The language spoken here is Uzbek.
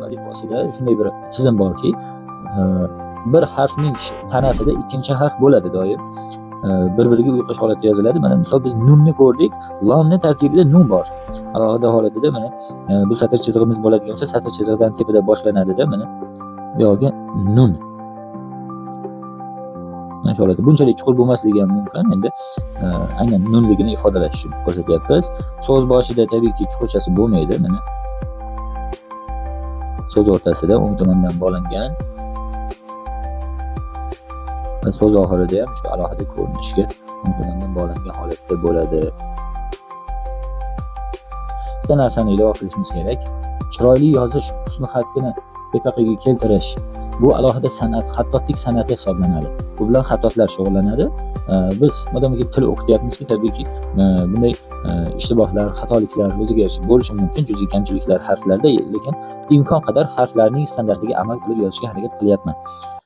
davlat alifbosida shunday bir tizim borki, bir harfning tanasida ikkinchi harf bo'ladi doim. Bir-biriga uyqash holatda yoziladi. Mana misol biz nunni ko'rdik. Lomning tarkibida nun bor. Alohida holatida mana bu satr chizig'imiz bo'ladigan bo'lsa, satr chizig'idan tepada boshlanadi-da, mana bu yoqqa nun. Mana shu holatda bunchalik chuqur bo'lmasligi ham mumkin. Endi aynan nunligini ifodalash uchun ko'rsatyapmiz. So'z boshida tabiiyki chuqurchasi bo'lmaydi. Mana so'z o'rtasida o'ng tomondan bog'langan. So'z oxirida ham shu alohida ko'rinishga o'ng tomondan bog'langan holatda bo'ladi. Bitta narsani ilova qilishimiz kerak. Chiroyli yozish, husn xattini betaqiga keltirish bu alohida san'at, xattotlik san'ati hisoblanadi. Bu bilan xattotlar shug'ullanadi. Biz modomiki til o'qityapmizki, tabiiyki bunday ishtibohlar, xatoliklar o'ziga yarasha bo'lishi mumkin, juz'iy kamchiliklar harflarda, lekin imkon qadar harflarning standartiga amal qilib yozishga harakat qilyapman.